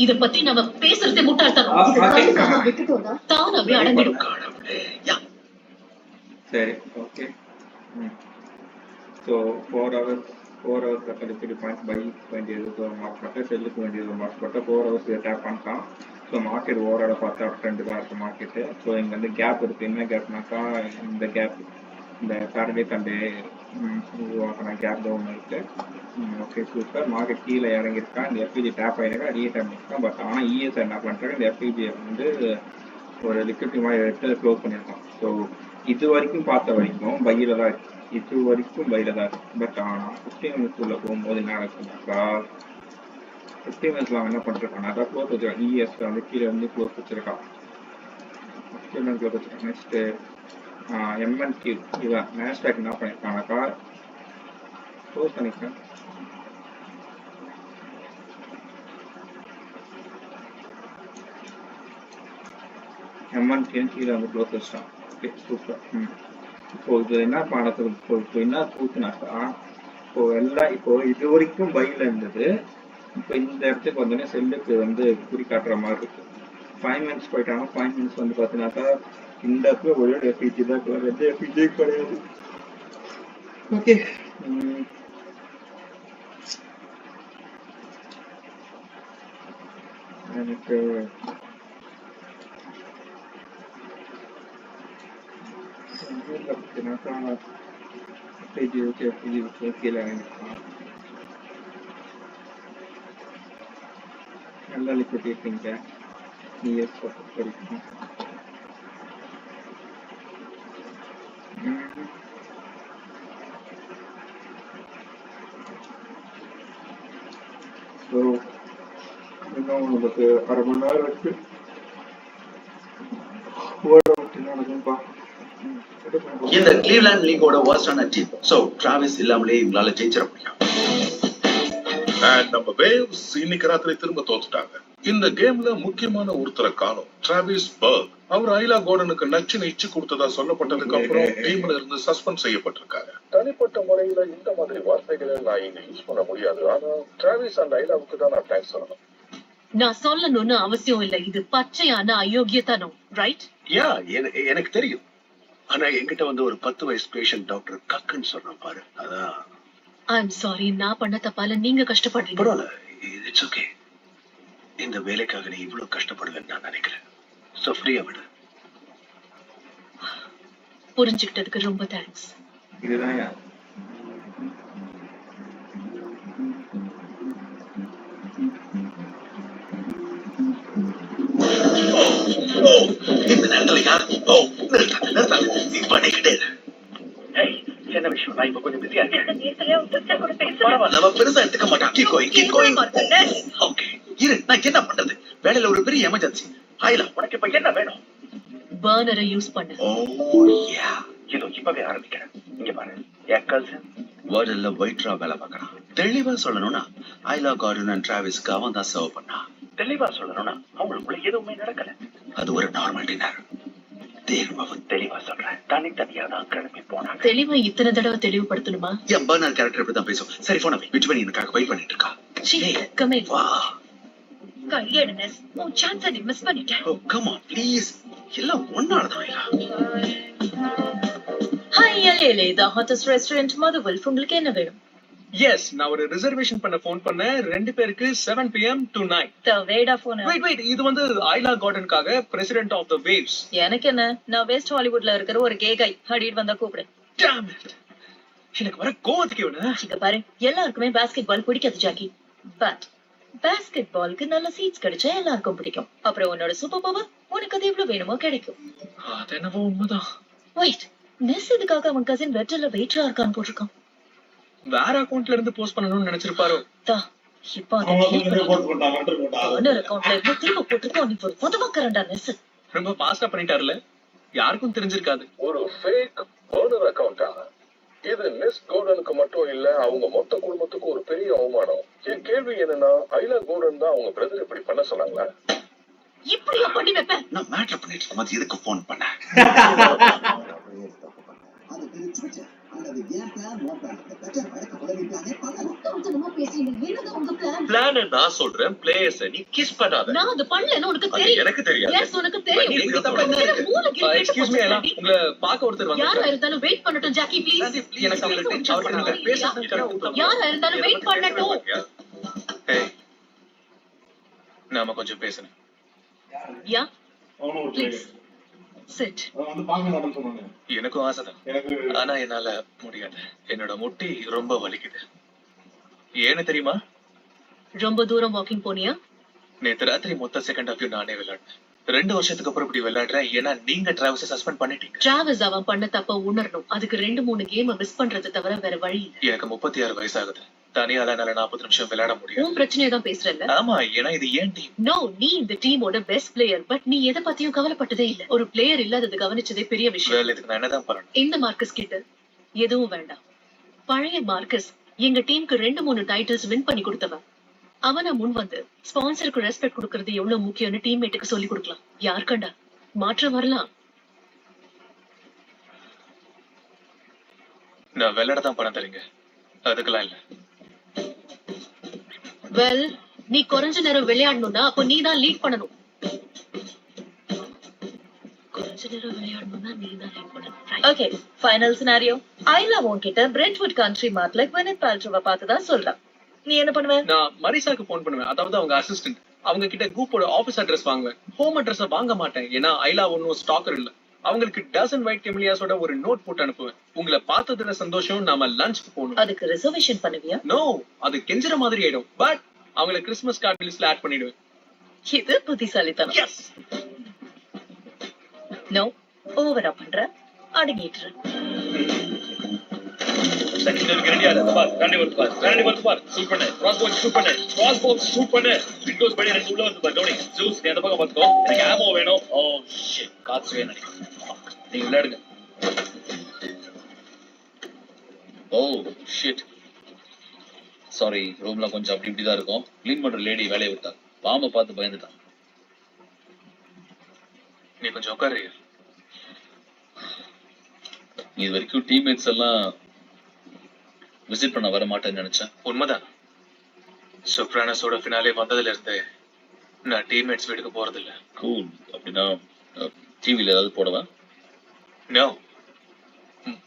இத பத்தி நம்ம பேசுறதே முட்டாள்தனம். தானாவே அடங்கிடும். சரி, ஓகே. ஸோ 4 hours கழிச்சு பாயிண்ட்ஸ் பை வேண்டியது, ஸோ மார்க்கெட்டை செல்லுக்கு வேண்டியது மார்க்கெட்டை 4 hours டேப் பண்ணிட்டான். ஸோ மார்க்கெட் ஓவரால பார்த்தா ட்ரெண்டு தான் இருக்குது மார்க்கெட்டு. ஸோ இங்கே வந்து கேப் இருக்குது. என்ன கேப்னாக்கா இந்த கேப், இந்த சாட்டர்டே சண்டே உருவாக்கின கேப் தான் ஒன்று இருக்குது. Okay, super. மார்க்கெட் கீழே இறங்கியிருக்கான். இந்த எஃபிஜி டேப் ஆகிருக்கா, ரீடைம் பண்ணியிருக்கான். பட் ஆனால் இஎஸ் என்ன பண்ணுறாங்க, இந்த எஃபிஜியை வந்து ஒரு லிக்விட்டி மாதிரி எடுத்து க்ளோஸ் பண்ணியிருக்கான். ஸோ இது வரைக்கும் பார்த்த வரைக்கும் பையில தான் இருக்கு. இது வரைக்கும் பையில தான் இருக்கு. பட் ஆனால் 15 minutes உள்ள போகும்போது என்ன ஆகுதுனாக்கா 15 minutes அவன் என்ன பண்ணிருக்கான், அதான் க்ளோஸ் வச்சிருக்கான். இஎஸ் வந்து கீழே வந்து க்ளோஸ் வச்சிருக்கான். 15 minutes க்ளோஸ் வச்சிருக்கான். நெக்ஸ்ட்டு எம்என்கியூ இவன் நேஸ்டாக் என்ன பண்ணியிருக்கானாக்கா க்ளோஸ் பண்ணியிருக்கேன். எம்என்கியூ கீழே வந்து க்ளோஸ் வச்சிட்டான். Okay, super. இப்போ இது என்ன பண்ணுறது, இப்போ என்ன கூத்துனாக்கா இப்போ இது வரைக்கும் பையில் இருந்தது. இப்போ இந்த இடத்துக்கு வந்தோடனே செல்லுக்கு வந்து குறி காட்டுற மாதிரி இருக்கு. 5 minutes போயிட்டாங்க. 5 minutes வந்து பார்த்தீங்கன்னாக்கா இந்த இடத்துல ஒரே எஃபிஜி தான் இருக்குது, ரெண்டு எஃபிஜி கிடையாது. ஓகே, எனக்கு பார்த்தீங்கன்னாக்கா எஃபிஜி வச்சு கீழே இறங்கிருக்கான். நல்லா லிக்விட்டி இருக்கீங்க இஎஸ் வரைக்கும். ஸோ இன்னும் உங்களுக்கு 1/2 மணி நேரம் இருக்கு. இந்த கிளீவ்லாண்ட் லீகோட வர்ஸ்டான டீம். சோ டிராவிஸ் இல்லாமலே இவங்களால ஜெயிச்சிட முடியும். நம்ம வேவ்ஸ் இன்னைக்கு ராத்திரி திரும்ப தோத்துட்டாங்க. இந்த கேம்ல முக்கியமான ஒருத்தரை காணோம், டிராவிஸ் பர்க். அவர் ஐலா கோர்டனுக்கு நச்சு இச்சு கொடுத்ததா சொல்லப்பட்டதுக்கு அப்புறம் டீம்ல இருந்து சஸ்பெண்ட் செய்யப்பட்டிருக்காரு. தனிப்பட்ட முறையில இந்த மாதிரி வார்த்தைகளை நான் இங்க யூஸ் பண்ண முடியாது. ஆனா டிராவிஸ் அண்ட் ஐலாவுக்கு தான் நான் தேங்க்ஸ் சொல்லணும். நான் சொல்லணும்னு அவசியம் இல்லை. இது பச்சையான அயோக்கியத்தனம், ரைட்? யா, எனக்கு தெரியும். ஆனா என்கிட்ட வந்து ஒரு 10 வயசு பேஷண்ட் டாக்டர் கக்குன்னு சொல்றேன் பாரு. அதான் ஐம் சாரி, நான் பண்ண தப்பால நீங்க கஷ்டப்படுறீங்க. பரவாயில்ல, இட்ஸ் ஓகே. இந்த வேலைக்காக நீ இவ்வளவு கஷ்டப்படுவேன்னு நான் நினைக்கிறேன். சோ ஃப்ரீயா விடு. புரிஞ்சுக்கிட்டதுக்கு ரொம்ப தேங்க்ஸ். இதுதான் இந்த நேரத்துல யார் நீ பண்ணிக்கிட்டே என்ன விஷயம்? நான் இப்ப கொஞ்சம் பிஸியா இருக்கேன். பரவாயில்ல, பெருசா எடுத்துக்க மாட்டான். ஓகே, இரு, நான் என்ன பண்றது? வேலையில ஒரு பெரிய எமர்ஜென்சி. ஆயிலா, உனக்கு இப்ப என்ன வேணும்? பர்னரை யூஸ் பண்ணு. ஓ யா, இதோ இப்பவே ஆரம்பிக்கிறேன். இங்க பாரு, என் கசின் வேர்ல்ட்ல வெயிட்டரா வேலை பார்க்கறான். தெளிவா சொல்லணும்னா ஐலா கார்டன் அண்ட் டிராவிஸ்க்கு அவன் தான் சர்வ் பண்ணா. தெளிவா சொல்லணும்னா அவங்களுக்குள்ள எதுவுமே நடக்கல. அது ஒரு நார்மல் டின்னர். தெளிவா சொல்றேன், தனித்தனியா தான் கிளம்பி போனாங்க. தெளிவா இத்தனை தடவை தெளிவுபடுத்தணுமா? என் பர்னர் கேரக்டர் இப்படிதான் பேசும். சரி, போன விட்வனி எனக்காக வெயிட் பண்ணிட்டு இருக்கா. வா, கையெடுனஸ், உன் சான்ஸை நீ மிஸ் பண்ணிட்ட. ஓ கம் ஆன் ப்ளீஸ், எல்லாம் ஒன்னாலதான் ஐலா. ஹாய் எல்ஏலே, தி ஹாட்டஸ்ட் ரெஸ்டாரண்ட் மதுவில். உங்களுக்கு என்ன வேணும்? எஸ், நான் ஒரு ரிசர்வேஷன் பண்ண ஃபோன் பண்ணேன். 2 பேருக்கு 7 PM to 9. வேடா போன். வெயிட், இது வந்து ஐலா கார்டனுக்காக பிரசிடென்ட் ஆஃப் தி வேவ்ஸ். எனக்கு என்ன, நான் வெஸ்ட் ஹாலிவுட்ல இருக்கிற ஒரு கே கை. ஹடிட் வந்தா கூப்பிடு. டாம் இட், எனக்கு வர கோவத்துக்கு இவன. இங்க பாரு, எல்லாருக்குமே பாஸ்கெட் பால் பிடிக்காது ஜாக்கி. பட் பாஸ்கெட் பாலுக்கு நல்ல சீட்ஸ் கிடைச்சா எல்லாருக்கும் பிடிக்கும். அப்புறம் உன்னோட சூப்பர் பவர், உனக்கு அது எவ்வளவு வேணுமோ கிடைக்கும். அது என்னவோ உண்மைதான். வெயிட், நெஸ் இதுக்காக அவன் கசின் வெட்டர்ல வெயிட்டரா இருக்கான்னு போட்டிருக்கான். வேற அக்கவுண்ட்ல இருந்து போஸ்ட் பண்ணணும்னு நினைச்சிருப்பாரோ. இப்போ அக்கவுண்ட்ல இருந்து திரும்ப போட்டிருக்கோம். நீ ஒரு பொதுமக்கரண்டா நெஸ். ரொம்ப ஃபாஸ்டா பண்ணிட்டாருல, யாருக்கும் தெரிஞ்சிருக்காது. ஒரு ஃபேக் பர்னர் அக்கவுண்டா இது? நெஸ் கோர்டனுக்கு மட்டும் இல்ல, அவங்க மொத்த குடும்பத்துக்கும் ஒரு பெரிய அவமானம். என் கேள்வி என்னன்னா, ஐலா கோர்டன் தான் அவங்க பிரதர் இப்படி பண்ண சொன்னாங்களா? இப்படியா பண்ணி வைப்பேன்? நான் மேட்டர் பண்ணிட்டு இருக்கும்போது எதுக்கு போன் பண்ண? அந்த பிளான் நான் சொல்றேன், பிளேயர்ஸ் நீ கிஸ் பண்ணாத. நான் அது பண்ணலன்னு உனக்கு அது தெரியும். எனக்கு தெரியாது. Yes, உனக்கு தெரியும். நீ எங்க தப்பா என்ன இருக்கு? எக்ஸ்கியூஸ் மீ எல்லாம் உங்களை பார்க்க ஒருத்தர் யாரா வந்தாரு. இருந்தாலும் வெயிட் பண்ணட்டும் ஜாக்கி ப்ளீஸ். எனக்கு அவங்களை டென்ஷன் பண்ணாங்க. பேசுறது யாரா இருந்தாலும் வெயிட் பண்ணட்டும். ஏய், நாம கொஞ்சம் பேசணும். யா ப்ளீஸ் சிட். எனக்கும் ஆசைதான், ஆனா என்னால முடியாது. என்னோட முட்டி ரொம்ப வலிக்குது. ஏன்னு தெரியுமா? ரொம்ப தூரம் வாக்கிங் போனியா? நேத்து ராத்திரி மொத்த செகண்ட் ஆஃப் நானே விளையாடுனேன். 2 வருஷத்துக்கு அப்புறம் இப்படி விளையாடுறேன். ஏன்னா நீங்க டிராவல்ஸை சஸ்பெண்ட் பண்ணிட்டீங்க. டிராவல்ஸ் அவன் பண்ண தப்ப உணரணும். அதுக்கு 2-3 கேம் மிஸ் பண்றது தவிர வேற வழி இல்ல. எனக்கு 36 வயசாகுது. தனியால என்னால 40 நிமிஷம் விளையாட முடியும். உன் பிரச்சனையை தான் பேசுறல்ல. ஆமா, ஏன்னா இது ஏன் டீம். நோ, நீ இந்த டீமோட பெஸ்ட் பிளேயர். பட் நீ எதை பத்தியும் கவலைப்பட்டதே இல்ல. ஒரு பிளேயர் இல்லாதது கவனிச்சதே பெரிய விஷயம். வேலை இதுக்கு நான் என்னதான் பண்ணணும்? இந்த மார்க்கஸ் கிட்ட எதுவும் வேண்டாம். பழைய மார்க்கஸ் எங்க டீமுக்கு 2-3 டைட்டில்ஸ் வின் பண்ணி கொடுத்தவன். அவனை முன் வந்து ஸ்பான்சருக்கு ரெஸ்பெக்ட் கொடுக்கறது எவ்வளவு முக்கியம்னு டீம்மேட்டுக்கு சொல்லி கொடுக்கலாம். யார் கண்டா மாற்றம் வரலாம். நான் விளையாட தான் பணம் தரீங்க, அதுக்கெல்லாம் இல்ல. வெல், நீ குறைஞ்ச நேரம் விளையாடணும்னா அப்போ நீ தான் லீட் பண்ணணும். கொஞ்ச நேரம் விளையாடணும்னா நீ தான் லீட் பண்ணணும். Okay, final scenario. ஐலா உன்கிட்ட பிரெண்ட்வுட் கண்ட்ரி மார்க்ல குவெனத் பால்ட்ரோவை பார்த்ததா சொல்றான். நீ என்ன பண்ணுவ? நான் மரிசாக்கு போன் பண்ணுவேன், அதாவது அவங்க அசிஸ்டன்ட். அவங்க கிட்ட குரூப்போட ஆபீஸ் அட்ரஸ் வாங்குவேன். ஹோம் அட்ரஸ் வாங்க மாட்டேன், ஏன்னா ஐலா ஒன்னும் ஸ்டாக்கர் இல்ல. அவங்களுக்கு டசன் ஒயிட் கெமிலியாஸோட ஒரு நோட் போட்டு அனுப்புவேன். உங்களை பார்த்ததுல சந்தோஷம், நாம லஞ்ச்க்கு போகணும். அதுக்கு ரிசர்வேஷன் பண்ணுவியா? நோ, அது கெஞ்சற மாதிரி ஆயிடும். பட் அவங்களை கிறிஸ்மஸ் கார்டு லிஸ்ட்ல ஆட் பண்ணிடுவேன். இது புத்திசாலித்தனம். எஸ். நோ, ஓவரா பண்ற. அடங்கிட்டு சாரி, ரூம்ல கொஞ்சம் அப்படி இப்படிதான் இருக்கும். கிளீன் பண்ற லேடி வேலையை விட்டா, பாம்பை பார்த்து பயந்துட்டான். நீ கொஞ்சம் உட்காரு. இது வரைக்கும் டீம்மேட்ஸ் எல்லாம் விசிட் பண்ண வர மாட்டேன்னு நினைச்சேன். உண்மைதான். சொப்ரானஸோட ஃபினாலே வந்ததுல இருந்து நான் டீம்மேட்ஸ் வீட்டுக்கு போறது இல்ல. கூல். அப்படின்னா டிவில ஏதாவது போடுவேன்? நோ,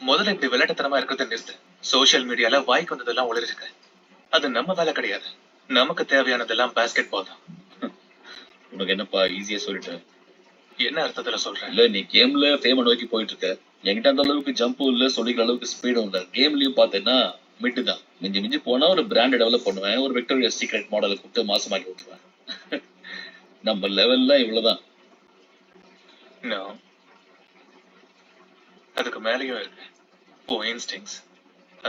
முதல்ல இப்படி விளையாட்டுத்தனமா இருக்கிறத நிறுத்து. சோசியல் மீடியால வாய்க்கு வந்ததெல்லாம் உளறிருக்கு. அது நம்ம வேலை கிடையாது. நமக்கு தேவையானதெல்லாம் பாஸ்கெட் பால் தான். உனக்கு என்னப்பா ஈஸியா சொல்லிட்டேன். என்ன அர்த்தத்துல சொல்றேன்? இல்ல, நீ கேம்ல ஃபேம நோக்கி போயிட்டு இருக்க. என்கிட்ட அந்த அளவுக்கு ஜம்பும் இல்ல, சொல்லிக்கிற அளவுக்கு ஸ்பீடும் இல்ல. கேம்லயும் பார்த்தேன்னா மிட்டு தான். மிஞ்சி மிஞ்சி போனா ஒரு பிராண்ட் டெவலப் பண்ணுவேன், ஒரு விக்டோரியா சீக்ரெட் மாடலை கூப்பிட்டு மாசமாக்கி விட்டுருவேன். நம்ம லெவல்ல இவ்வளவுதான். No. அதுக்கு மேலேயும் இருக்கு. ஓ இன்ஸ்டிங்ஸ்,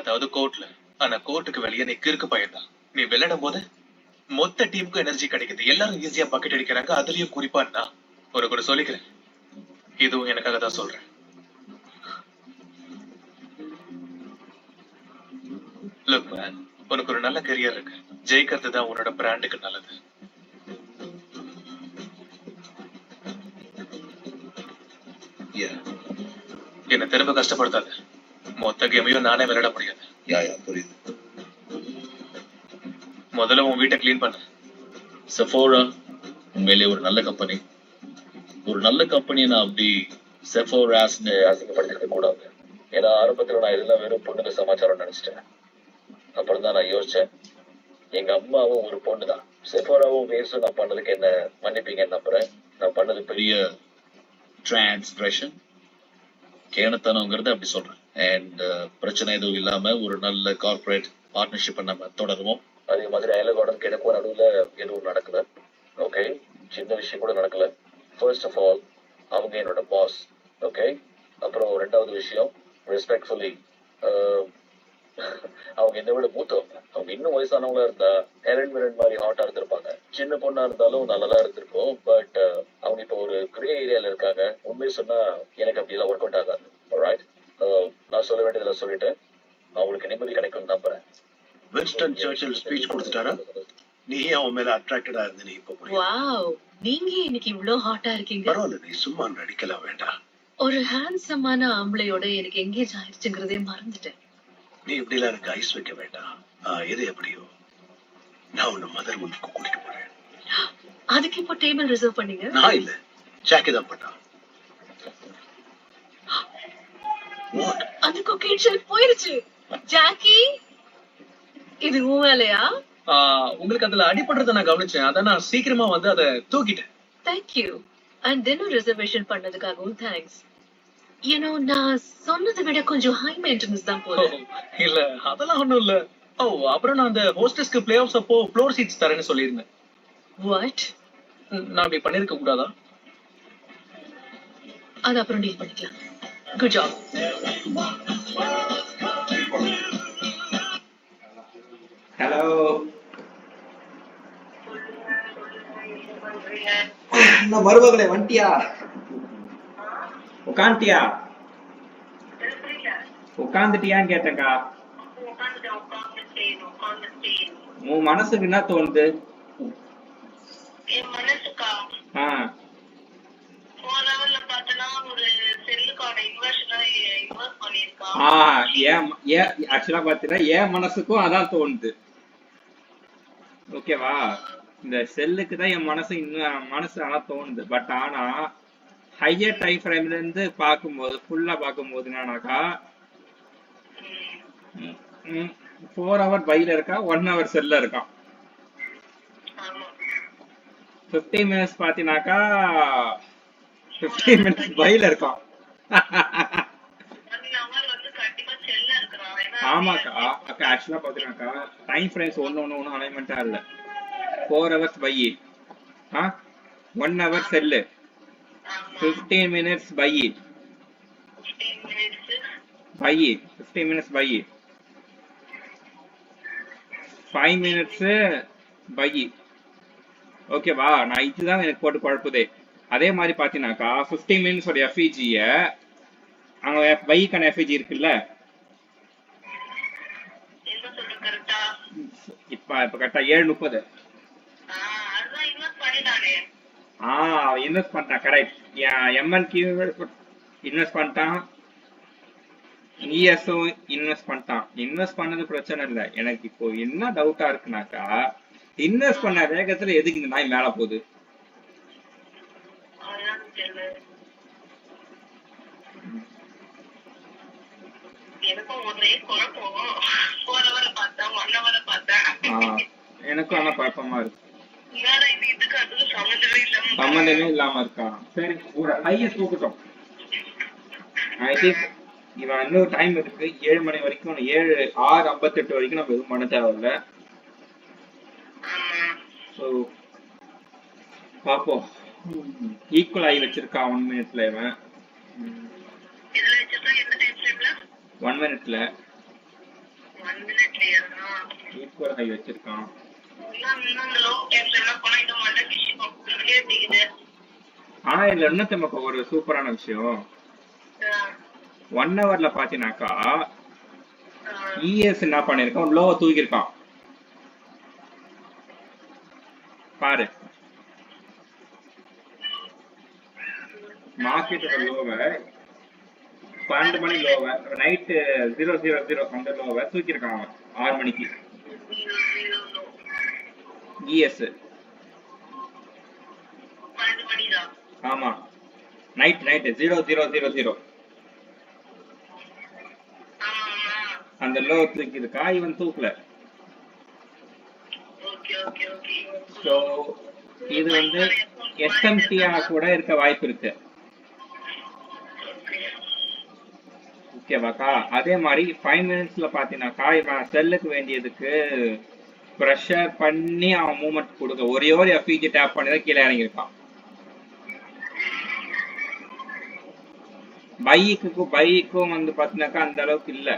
அதாவது கோர்ட்ல. ஆனா கோர்ட்டுக்கு வெளியே நீ கிறுக்கு பயன்தான். நீ விளையாடும் போது மொத்த டீமுக்கு எனர்ஜி கிடைக்குது. எல்லாரும் ஈஸியா பக்கெட் அடிக்கிறாங்க. அதுலயும் குறிப்பா நான் ஒரு சொல்லிக்கிறேன். இதுவும் எனக்காக தான் சொல்றேன். Look man, உனக்கு ஒரு நல்ல கரியர் இருக்கு. ஜெயிக்கிறது தான் உன்னோட பிராண்டுக்கு நல்லது. என்ன திரும்ப கஷ்டப்படுத்தாது. மொத்த கேமையும் நானே விளையாட முடியாது. புரியுது. முதல்ல உன் வீட்டை கிளீன் பண்ணு. செஃபோரா உண்மையிலேயே ஒரு நல்ல கம்பெனி. ஒரு நல்ல கம்பெனியை நான் அப்படி செஃபோராஸ்ன்னு அசிங்கப்படுத்திருக்க கூடாது. ஏன்னா ஆரம்பத்துல நான் இதெல்லாம் வெறும் பொண்ணுங்க சமாச்சாரம் நினைச்சிட்டேன். அப்புறம் தான் நான் யோசிச்சேன், எங்க அம்மாவும் ஒரு பொண்ணு தான். செஃபோராவும் வேஸும் நான் பண்ணதுக்கு என்ன மன்னிப்பீங்கன்னு நம்புறேன். நான் பண்ணது பெரிய டிரான்ஸ்கிரஷன், கேனத்தனங்கிறத அப்படி சொல்றேன். அண்ட் பிரச்சனை எதுவும் இல்லாம ஒரு நல்ல கார்பரேட் பார்ட்னர்ஷிப்பை நம்ம தொடருவோம். அதே மாதிரி ஐலகார்டன் எனக்கும் நடுவுல எதுவும் நடக்கல. ஓகே, சின்ன விஷயம் கூட நடக்கல. ஃபர்ஸ்ட் ஆஃப் ஆல் அவங்க என்னோட பாஸ். ஓகே, அப்புறம் ரெண்டாவது விஷயம் ரெஸ்பெக்ட்ஃபுல்லி, அவங்க என்னை விட மூத்தவங்க. அவங்க இன்னும் வயசானவங்களா இருந்தா ஹெலன் மிரன் மாதிரி ஹாட்டா இருந்திருப்பாங்க. சின்ன பொண்ணா இருந்தாலும் நல்லதா இருந்திருக்கும். பட் அவங்க இப்போ ஒரு கிரே ஏரியால இருக்காங்க. உண்மையை சொன்னா எனக்கு அப்படி எல்லாம் ஒர்க் அவுட் ஆகாது. ஆல்ரைட், நான் சொல்ல வேண்டியதுல சொல்லிட்டேன். அவங்களுக்கு நிம்மதி கிடைக்கும்னு நம்புறேன். Winston Churchill speech கொடுத்துட்டாரா? நீ அவன் மேல அட்ராக்டடா இருந்து நீ இப்ப புரியும். வாவ், நீங்க இன்னைக்கு இவ்ளோ ஹாட்டா இருக்கீங்க. பரவாயில்ல, நீ சும்மா நடிக்கலாம் வேண்டாம். ஒரு ஹேண்ட்ஸமான ஆம்பளையோட எனக்கு எங்கேஜ் ஆயிடுச்சுங்கிறதே மறந்துட்டேன். நீ இப்படி எல்லாம் எனக்கு ஐஸ் வைக்க வேண்டாம். எது எப்படியோ நான் உன்னை மதர் முன்னுக்கு கூட்டிட்டு போறேன். அதுக்கு இப்போ டேபிள் ரிசர்வ் பண்ணீங்க? நான் இல்ல, ஜாக்கி தான் பண்ணா. அந்த குக்கிங் ஷெல்ஃப் போயிருச்சு. ஜாக்கி, இது உன் வேலையா? உங்களுக்கு அதுல அடிபடுறத நான் கவனிச்சேன். அதான் நான் சீக்கிரமா வந்து அதை தூக்கிட்டேன். தேங்க்யூ. அண்ட் டின்னர் ரிசர்வேஷன் பண்ணதுக்காகவும் தேங்க்ஸ். நான் சொன்னதை விட கொஞ்சம் ஹை மெயின்டெனன்ஸ் தான் போல. இல்ல அதெல்லாம் ஒண்ணும் இல்ல. அப்புறம் நான் அந்த ஹோஸ்டஸ்க்கு பிளே ஆஃப்ஸ் அப்போ ஃப்ளோர் சீட்ஸ் தரேன்னு சொல்லியிருந்தேன். வாட்? நான் அப்படி பண்ணிருக்க கூடாதா? அது அப்புறம் டீல் பண்ணிக்கலாம். Good job. ஹலோ, மருமகளே வந்துட்டியா? உட்காந்துட்டியா? உட்காந்துட்டியான்னு கேட்டேங்கா. உன் மனசுக்கு என்ன தோணுது? ஆக்சுவலா பாத்தீங்கன்னா என் மனசுக்கும் அதான் தோணுது. ஓகேவா? இந்த செல்லுக்கு தான் என் மனசு ஆனா தோணுது. பட் ஆனா ஹையர் டைம் ஃப்ரேம்ல இருந்து பார்க்கும்போது ஃபுல்லா பார்க்கும்போது என்னன்னாக்கா 4 hour பைல இருக்கா, 1 hour செல்ல இருக்கான். 15 minutes பாத்தீங்கன்னாக்கா 15 minutes பைல இருக்கான். ஆமாக்கா அக்கா, ஆக்சுவலா பாத்தீங்கன்னாக்கா டைம் ஃப்ரேம்ஸ் ஒன்னு அலைன்மெண்டா இல்ல. 4 hours பை, 1 hour செல்லு, 15 minutes by, 15 minutes by, 5 minutes by. ஓகேவா? நான் இதுதான் எனக்கு போட்டு குழப்புதே. அதே மாதிரி பாத்தீங்கன்னாக்கா 15 minutes உடைய எஃப்இஜிய அங்க பைக்கான எஃப்இஜி இருக்குல்ல, இப்ப கரெக்டா 7:30. இன்வெஸ்ட் பண்ணிட்டான். கரெக்ட். எம்என்கியூ இன்வெஸ்ட் பண்ணிட்டான், இஎஸ்ஓ இன்வெஸ்ட் பண்ணிட்டான். இன்வெஸ்ட் பண்ணது பிரச்சனை இல்லை. எனக்கு இப்போ என்ன டவுட்டா இருக்குனாக்கா, இன்வெஸ்ட் பண்ண வேகத்துல எதுக்கு இந்த நாய் மேல போகுது? எனக்கும் ஆனா குழப்பமா இருக்கு. சம்பந்தமே இல்லாம இருக்கா? சரி, ஒரு ஹைய தூக்கட்டும். ஐ திங்க் இவன் இன்னொரு டைம் இருக்கு, 7 மணி வரைக்கும். 6:58 வரைக்கும் நம்ம எதுவும் பண்ண தேவையில்ல. ஸோ பார்ப்போம். ஈக்குவல் ஆகி வச்சிருக்கான் 1 minute இவன். 1 minute ஈக்குவல் ஆகி வச்சிருக்கான். ஆனா இதுல என்ன நமக்கு ஒரு சூப்பரான விஷயம், 1 hourல பாத்தீங்கன்னாக்கா இஎஸ் என்ன பண்ணிருக்கான், லோவை தூக்கிருக்கான் பாரு. மார்க்கெட்டோட லோவை 12 மணி லோவை நைட்டு 0:00 அந்த லோவை தூக்கிருக்கான் அவன் 6 மணிக்கு. இஎஸ் ஆமா, நைட் 0:00 அந்த லோ தூக்கி இருக்கா, இவன் தூக்கல. சோ இது வந்து எஸ்எம்டியா கூட இருக்க வாய்ப்பு இருக்கு. ஓகேவாக்கா? அதே மாதிரி 5 minutesல பாத்தீங்கன்னாக்கா இவன் செல்லுக்கு வேண்டியதுக்கு ப்ரெஷர் பண்ணி அவன் மூவ்மெண்ட் கொடுக்க ஒரே ஒரு எஃப்இஜி டேப் பண்ணி தான் கீழே இறங்கியிருக்கான். பைக்கும் வந்து பாத்தீங்கன்னாக்கா அந்த அளவுக்கு இல்ல.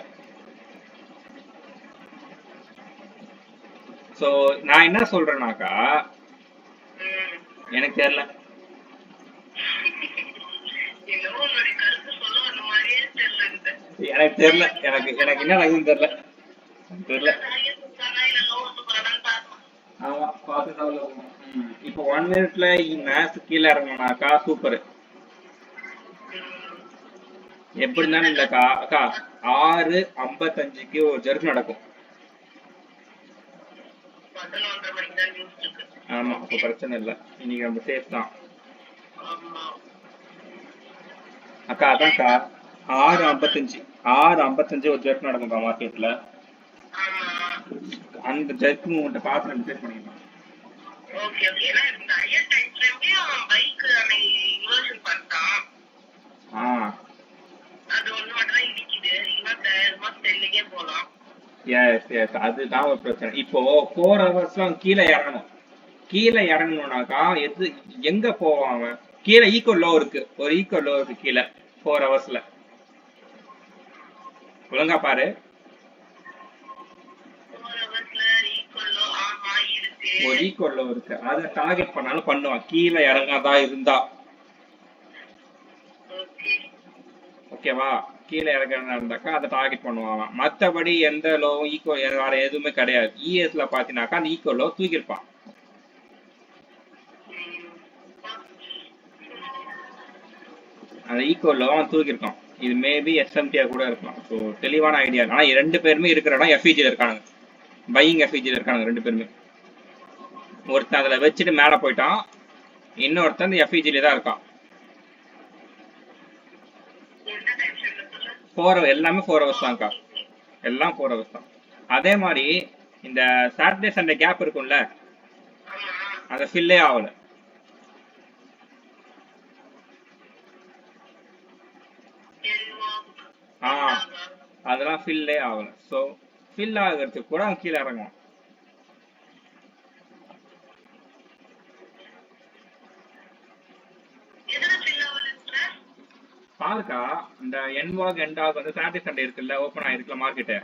சோ நான் என்ன சொல்றேன்னாக்கா, எனக்கு தெரியல, எனக்கு என்ன நடக்குதுன்னு தெரியல. ஆமா, இப்போ 1 minute மேட்ச் கீழே இறங்கினாக்கா சூப்பர். எப்படி இருந்தாலும் இல்லக்கா அக்கா 6:55க்கு ஒரு ஜெர்க் நடக்கும். 11:30 மணிக்கு தான் நியூஸ் இருக்கு. ஆமா, அப்போ பிரச்சனை இல்லை, இன்னைக்கு நம்ம சேஃப் தான். ஆமா. அக்கா அதான்க்கா 6:55 ஒரு ஜெர்க் நடக்கும்க்கா மார்க்கெட்ல. ஆமா. அந்த ஜெர்க் உங்கள்கிட்ட பார்த்து டிசைட் பண்ணிக்கலாம். Okay okay. ஏன்னா இந்த ஹையர் டைம் ஃப்ரேம்லயும் பைக் அன்னைக்கு இன்வர்ஷன் பண்ணிட்டான். அது ஒண்ணு மட்டும் தான் இடிக்குது. இன்னும் தைரியமா செல்லுக்கே போலாம். எஸ் எஸ், அதுதான் ஒரு பிரச்சனை. இப்போ 4 ஹவர்ஸ்லாம் கீழே இறங்கணும். கீழே இறங்கணும்னாக்கா எங்க போவான் அவன்? கீழே ஈக்கோ லோ இருக்கு, ஒரு ஈக்கோ லோ இருக்கு கீழே 4 ஹவர்ஸ்ல. ஒழுங்கா பாரு, 4 ஹவர்ஸ்ல ஈக்குவலோ ஆமா இருக்கு. ஒரு ஈக்கோ லோ இருக்கு, அதை டார்கெட் பண்ணாலும் பண்ணுவான் கீழே இறங்காதா இருந்தா. ஓகே. ஓகேவா? கீழே இறங்குறதா இருந்தாக்கா அதை டார்கெட் பண்ணுவான். மற்றபடி எந்த லோவும் ஈக்கோ வேற எதுவுமே கிடையாது. இஎஸ்ல பாத்தீங்கன்னாக்கா அந்த ஈக்கோ லோ தூக்கிருப்பான். அந்த ஈக்கோ லோ அவன் தூக்கிருக்கான். இது மேபி எஸ்எம்டியா கூட இருக்கலாம். ஸோ தெளிவான ஐடியா. ஆனா ரெண்டு பேருமே இருக்கிற இடம் எஃப்இஜில இருக்கானுங்க, பையிங் எஃப்இஜில இருக்கானுங்க ரெண்டு பேருமே. ஒருத்தன் அதுல வச்சுட்டு மேல போயிட்டான், இன்னொருத்தன் எஃப்இஜில தான் இருக்கான். 4 எல்லாமே 4 ஹவர்ஸ் தான்க்கா, எல்லாம் 4 ஹவர்ஸ் தான். அதே மாதிரி இந்த சாட்டர்டே சண்டே கேப் இருக்கும்ல, அதை ஃபில்லே ஆகல. அதெல்லாம் ஃபில்லே ஆகல. ஸோ ஃபில் ஆகிறதுக்கு கூட அவன் கீழே இறங்குவான். பாருக்கா, இந்த என்வாக் என்டாக் வந்து சாட்டர்டே சண்டே இருக்குல்ல, ஓப்பன் ஆயிருக்குல்ல மார்க்கெட்டு.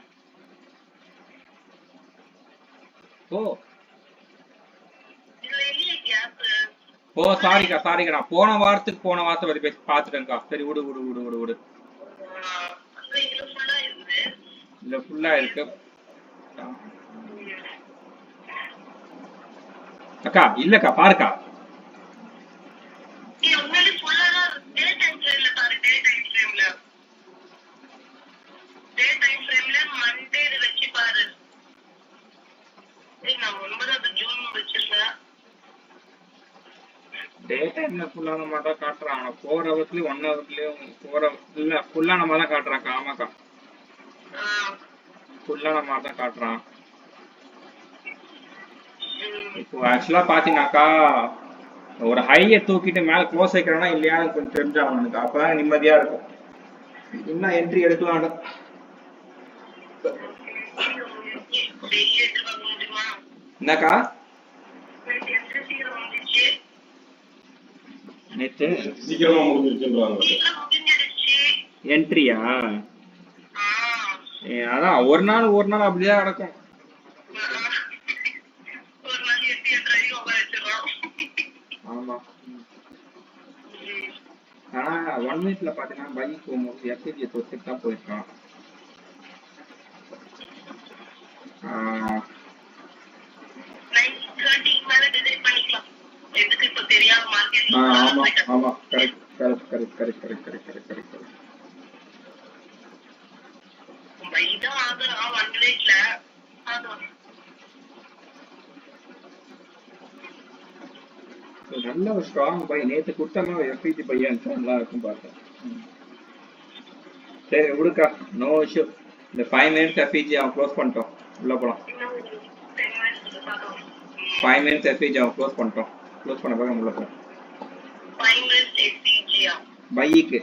ஓ சாரிக்கா நான் போன வாரத்தை பத்தி பேசி பார்த்துட்டேன்க்கா. சரி விடு விடு விடு விடு விடு. இல்ல ஃபுல்லா இருக்கு அக்கா. இல்லக்கா பாருக்கா, டே டைம்ல ஃபுல்லான மாதிரி காட்டுறான். 4 ஹவர்ஸ்லயும் 1 ஹவர்லயும் 4 ஹவர்ஸ் இல்ல ஃபுல்லான மாதிரி தான் காட்டுறான்க்கா. ஆமாக்கா, ஃபுல்லான மாதிரி தான் காட்டுறான். இப்போ ஆக்சுவலா பாத்தீங்கன்னாக்கா ஒரு ஹையை தூக்கிட்டு மேல க்ளோஸ் வைக்கிறானா இல்லையா கொஞ்சம் தெரிஞ்சாகணும். அப்பதான் நிம்மதியா இருக்கும். இன்னும் என்ட்ரி எடுக்கலாம். என்னக்கா நேத்து சீக்கிரமா முடிஞ்சிருச்சுன்றாங்க என்ட்ரியா? அதான் ஒரு நாள் அப்படிதான் நடக்கும். ஆமா. ஆனா 1 மினிட்ல பாத்தீங்கன்னா பைக் எஃப்இஜி தொட்டுட்டு தான் போயிருக்கான். ஆமா கரெக்ட். நல்ல ஒரு ஸ்ட்ராங் பை. நேத்து குட்டமா எஃப்இஜி பையன் நல்லா இருக்கும் பார்த்தேன். சரி விடுக்கா, நோ இஷ்யூ. இந்த 5 மினிட்ஸ் எஃப்இஜி அவன் க்ளோஸ் பண்ணிட்டோம், உள்ள போலாம். 5 மினிட்ஸ் எஃப்இஜி அவன் க்ளோஸ் பண்ணிட்டோம். க்ளோஸ் பண்ண பிறகு உள்ள போலாம். பைக்கு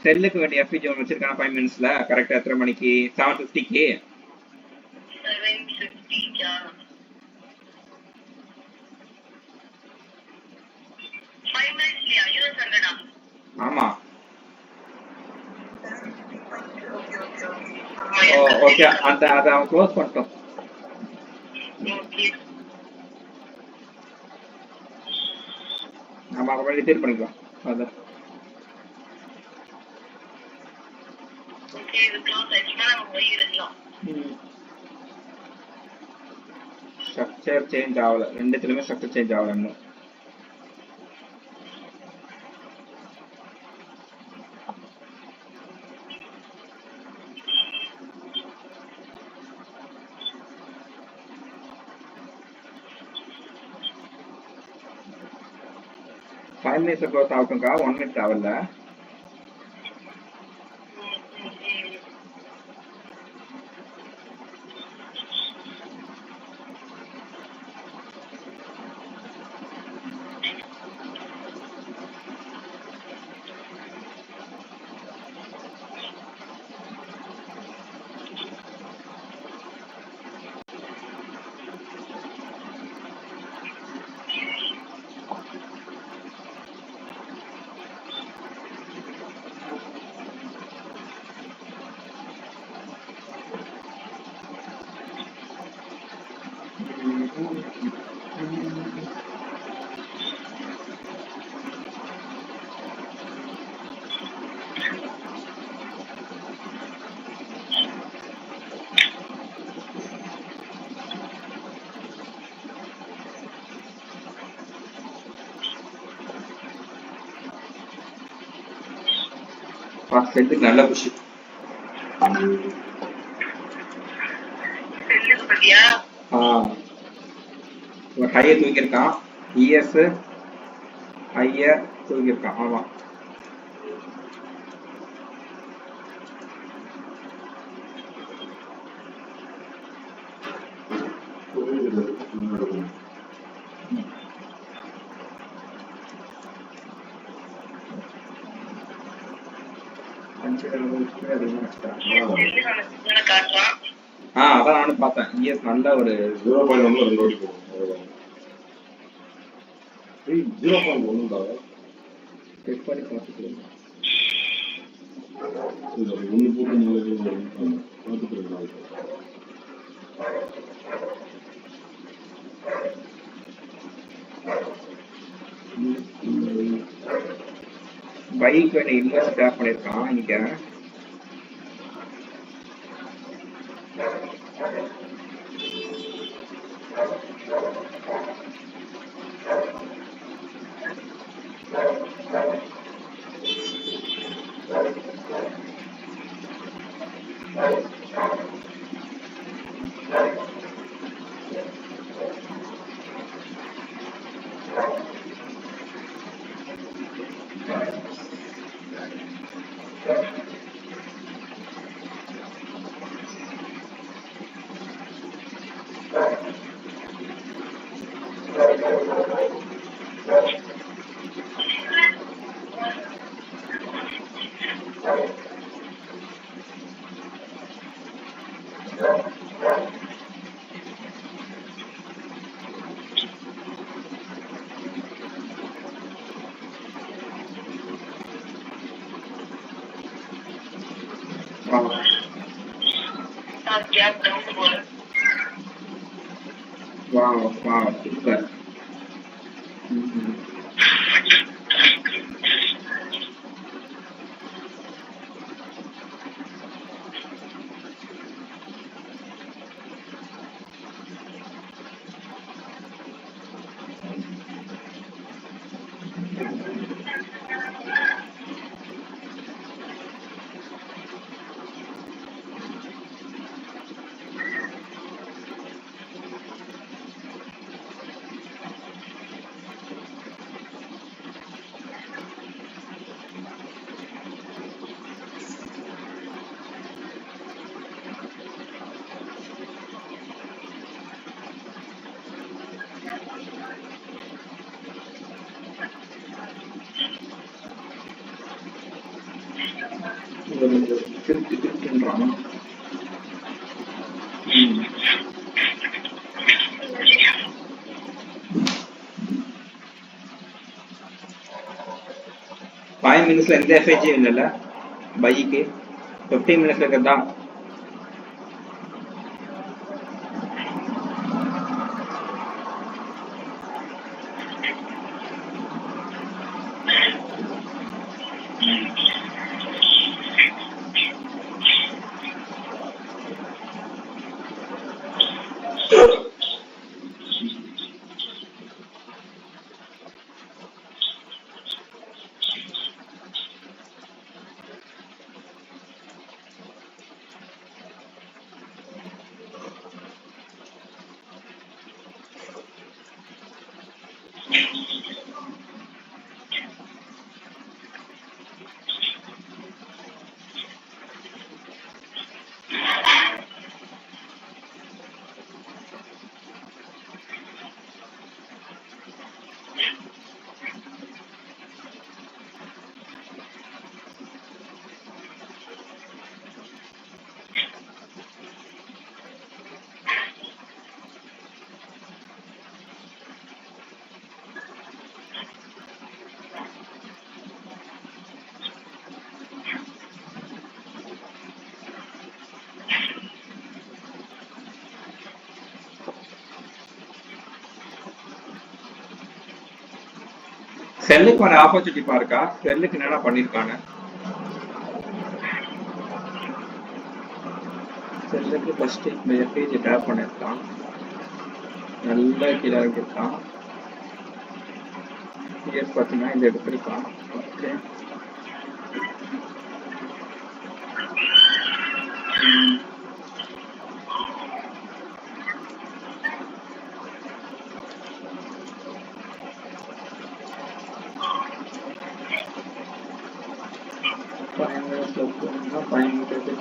செல்லுக்கு வேண்டிய எஃப்இஜி அவன் வச்சிருக்கான் 5 மினிட்ஸ்ல. கரெக்டா எத்தனை மணிக்கு? 7:50க்கு. ஆமா ஓகே, அந்த அதை அவன் க்ளோஸ் பண்ணிட்டோம். நம்ம அப்புறம் ரிசீவ் பண்ணிக்கலாம். அதான் ஸ்ட்ரக்சர் சேஞ்ச் ஆகல, ரெண்டுத்துலயுமே ஸ்ட்ரக்சர் சேஞ்ச் ஆகல இன்னும். 5 minutes க்ளோஸ் ஆகட்டும்க்கா, 1 minute ஆகல. செட்டுக்கு நல்ல புஷ். செல்லுக்கு பத்தியா ஹையை தூக்கியிருக்கான், இஎஸ் ஹைய தூக்கியிருக்கான். ஆமா காட்டுறான். அதான் நானும் பார்த்தேன். இஎஸ் நல்ல ஒரு 0.1 2 வாட்டி போகும். அவ்வளவுதான். 0.1 செக் பண்ணி பார்த்துட்டு ஒன்று போட்டு நாளைக்கு பார்த்துட்டு நாளைக்கு பைக் இன்வெஸ்ட் டேப் பண்ணியிருக்கான் இங்க. கேப் டவுன் போல. Wow wow super. திருப்தின்றான். 5 minutesல எந்த எஃப்ஐஜியும் இல்லைல்ல பைக்கு. 15 minutes இருக்கிறதா? செல்லுக்கு ஒரு ஆப்பர்ச்சுனிட்டி பாருக்கா. செல்லுக்கு என்னடா பண்ணிருக்காங்க. செல்லுக்கு ஃபர்ஸ்ட் இந்த எஃப்ஏஜி டேப் பண்ணிருக்கான். நல்லா கீழே இறங்கிருக்கான். பிஎஸ் பார்த்தீங்கன்னா இந்த எடுத்திருக்கான். ஓகே.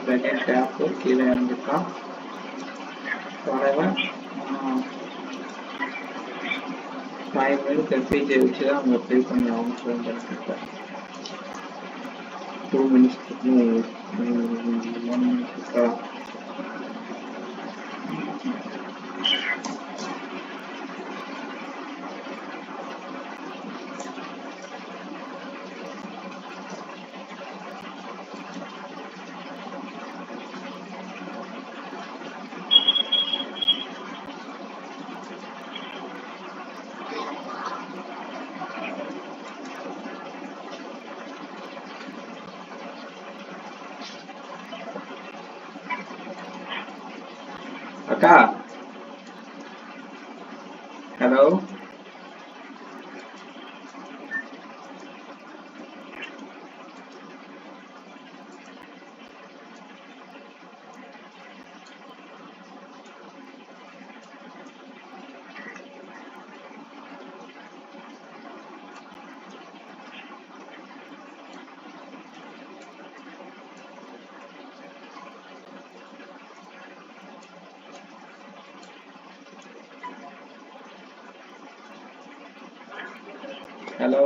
செகண்ட் டேப் கீழே இறங்கிருக்கான். வரவன் 5 minutes எஃப்ஏஜியை வச்சு தான் அவங்க ப்ளே பண்ணி ஆகணும். ஃபோன் பண்ணிட்டு 2 minutes 1 minute அக்கா ஹலோ ஹலோ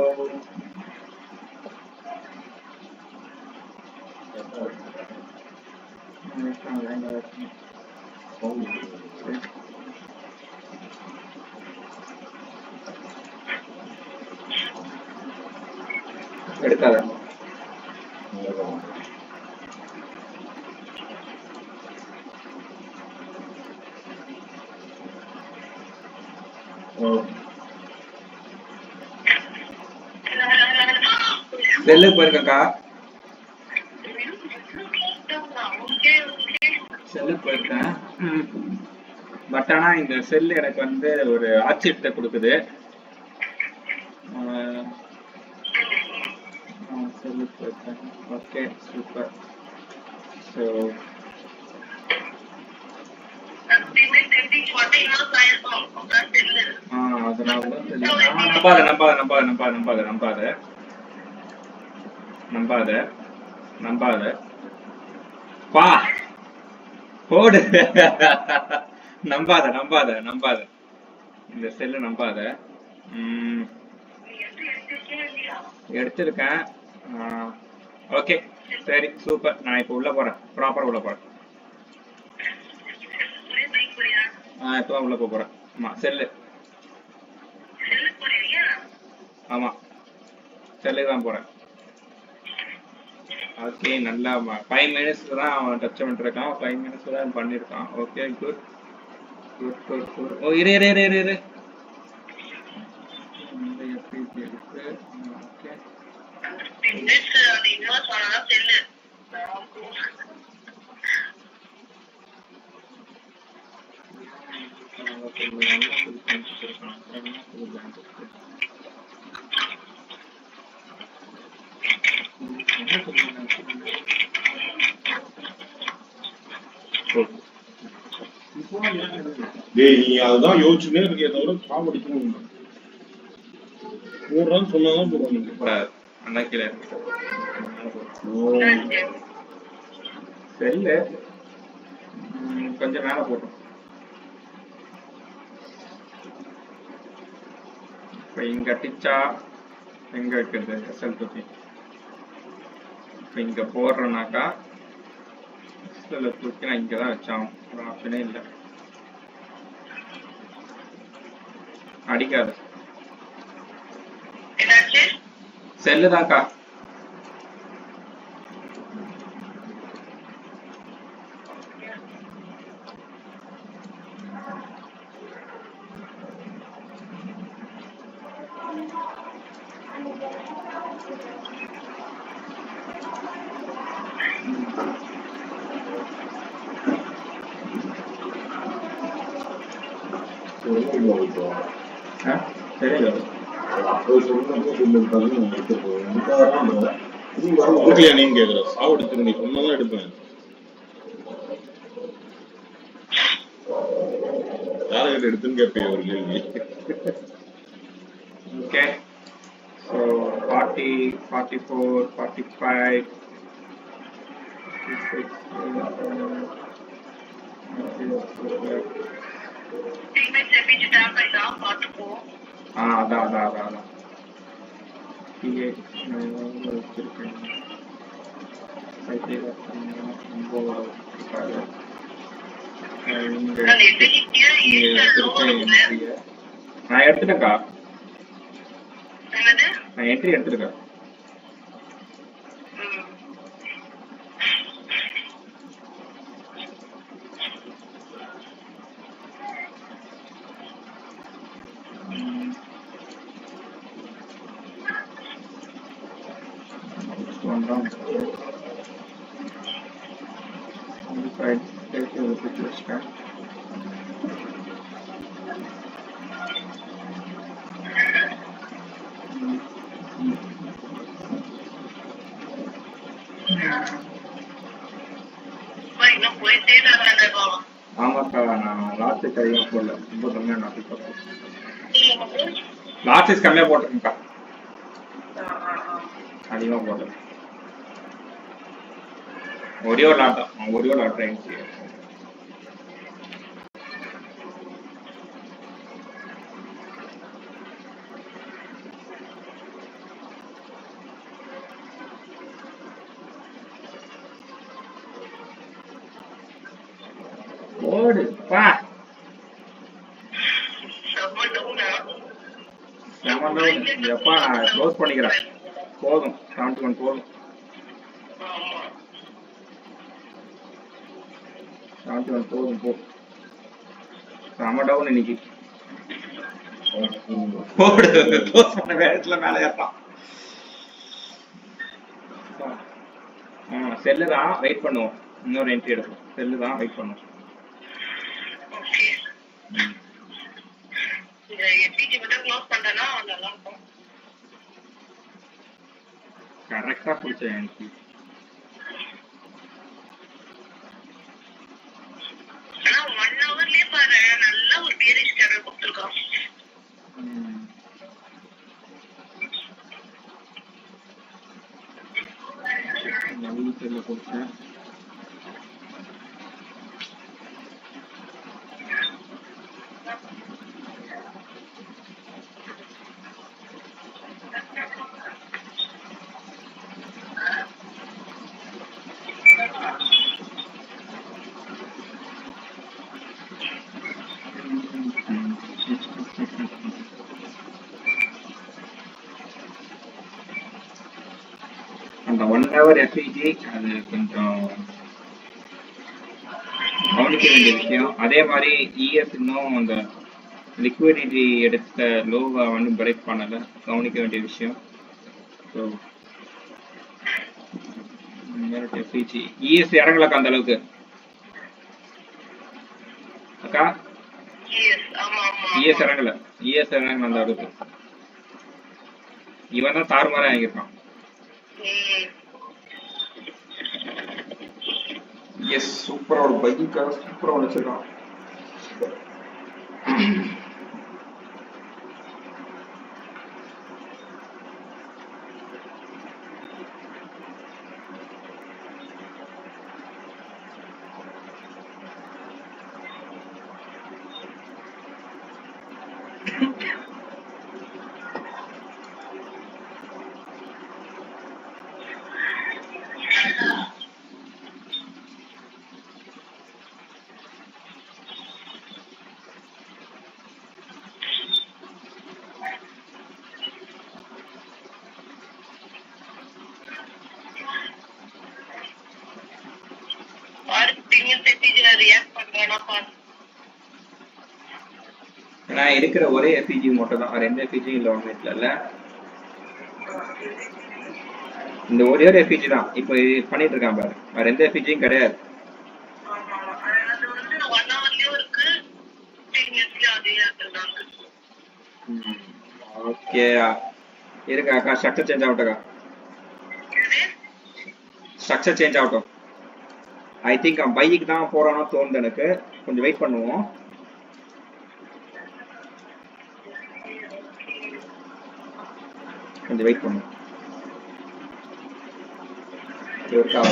எடுக்காத. செல்லு போயிருக்கா. செல்லு போயிருக்கேன். பட் ஆனா இந்த செல் எனக்கு வந்து ஒரு ஆச்சரியத்தை கொடுக்குது. செல்லு போயிருக்கேன். Okay super. ஸோ அதனால நம்பாத பா போடு. நம்பாத இந்த செல்லு நம்பாத. எடுத்திருக்கேன். ஓகே சரி சூப்பர். நான் இப்ப உள்ள போறேன். ப்ராப்பரா உள்ள போறேன். இப்ப உள்ள போறேன். ஆமா செல்லு. ஆமா செல்லுக்கு தான் போறேன். ஓகே நல்லா 5 minutes தான் அவன் டச் பண்ணிருக்கான். 5 minutes தான் பண்ணிருக்கான். Okay good. ஓ இரு ஓகே டேய் நீ அதுதான் யோசிச்சுனே இருக்கே தவிர காமெடிக்கும் போடுறான்னு சொன்னாதான் போடுவாங்க. அண்ணா கீழே செல்லு கொஞ்சம் மேல போட்டோம். இப்ப இங்க டிச்சா எங்க இருக்குது எஸ்எல் தூக்கி இப்ப இங்க போடுறேனாக்கா எஸ்எல் தூக்கி நான் இங்கதான் வச்சாகும். ஒரு ஆப்ஷனே இல்லை. அடிக்காது செல்லுதான்க்கா. தெரியல எடுக்கலையா நீங்க கேக்குற சாவடிச்சு நீ சொன்னதான் எடுப்பேன். யார்கிட்ட எடுத்துன்னு கேட்பேன் ஒரு கேள்வி. ஓகே ஸோ 40, 44, 45, 56, டீம்மேட்ஸ் எபிஜி டேப் ஆயிட்டா பாத்துப்போ. அதான் அதான் அதான் அதான் வச்சிருக்கேன். அந்த எபிஜியா நான் எடுத்துட்டேன்க்கா. என்னது? நான் என்ட்ரி எடுத்துருக்கேன். இன்னும் போயிட்டே தான். ஆமாக்கா நான் லாஸ்ட் அதிகமாக போடல, ரொம்ப கம்மியாக நான் போட்டேன். லாஸ்ட் கம்மியாக போட்டிருக்கேன்க்கா, அதிகமாக போடல. ஒரே ஒரு லாட் ஆயிடுச்சு. ஓடு பா எப்பா நான் க்ளோஸ் பண்ணிக்கிறேன். போதும் 71 போதும். 71 போதும் போ. செம டவுன் இன்னைக்கு. போடு க்ளோஸ் பண்ண வேகத்துல மேலே ஏற்றான். செல்லு தான் வெயிட் பண்ணுவோம், இன்னொரு என்ட்ரி எடுப்போம். செல்லு தான் வெயிட் பண்ணுவோம். கரெக்டா பிடிச்ச என்ட்ரி. செல்ல பிடிச்சேன். அந்த 1 hour FEG அது கொஞ்சம் கவனிக்க வேண்டிய விஷயம். அதே மாதிரி ES இன்னும் அந்த லிக்விடிட்டி எடுத்த லோவை வந்து பிரேக் பண்ணல, கவனிக்க வேண்டிய விஷயம். ஸோ FEG ES இறங்கலக்கா அந்த அளவுக்கு. அக்கா ES இறங்கல அந்த அளவுக்கு. இவன் தான் தாறுமாறா வாங்கியிருக்கான். எஸ் சூப்பரா ஒரு பைக்கா சூப்பரா வச்சிருக்கான். நான் இருக்கிற ஒரே FEG மட்டும் தான், ரெண்டு FEG இல்ல ஒன்றும் இல்ல. இந்த ஒரே ஒரு எஃபிஜி தான் இப்போ பண்ணிட்டு இருக்கான் பாரு, வேற எந்த எஃபிஜியும் கிடையாது. ஆமா அது வந்து 1 hourலயும் இருக்கு 10 minutesலயும் அதே இடத்துல தான் இருக்கு. ஓகே இருக்கா அக்கா, ஸ்ட்ரக்சர் சேஞ்ச் ஆகட்டும்க்கா, இது ஸ்ட்ரக்சர் சேஞ்ச் ஆகட்டும். ஐ திங்க் அவன் பைக்கு தான் போறானோ தோணுது எனக்கு, கொஞ்சம் வெயிட் பண்ணுவோம். கொஞ்சம் வெயிட் பண்ணுவோம். இருக்கா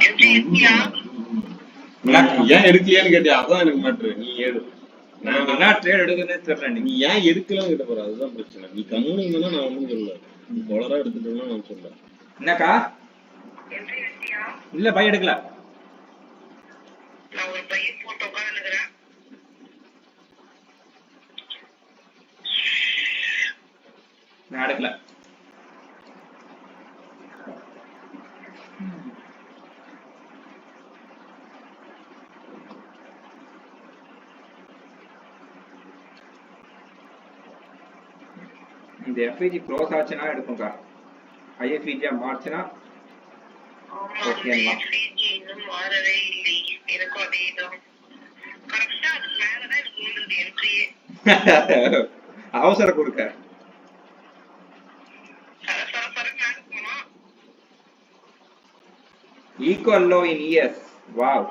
எப்படி இருக்கியா? ஏன் எடுக்கலையான்னு கேட்டியா? அதான் எனக்கு மேட்ரு. நீ எடு. நான் என்ன ட்ரேட் எடுக்குதுன்னே தெரியல. நீ ஏன் எடுக்கலாம் கிட்ட போற, அதுதான் பிரச்சனை. நீ கம்முனா நான் ஒண்ணும் சொல்லல, நீ கொலரா எடுத்துட்டோம்னா நான் சொல்றேன். என்னக்கா? எப்படி இருக்கியா? இல்ல பை எடுக்கல. நான் ஒரு பையன் போட்டு உட்காந்துக்கிறேன். நான் எடுக்கல. இந்த எஃப்ஐஜி க்ளோஸ் ஆச்சுன்னா எடுக்கும்க்கா, ஐஎஃப்இஜியா மாறுச்சுன்னா ஓகேங்களா? இன்னும் மாறவே இல்லை, எனக்கும் அதேதான். கரெக்டா அது மேலதான் எனக்கு விழுந்தது என்ட்ரியே. அவசரம் கொடுக்க equal low in years. Wow,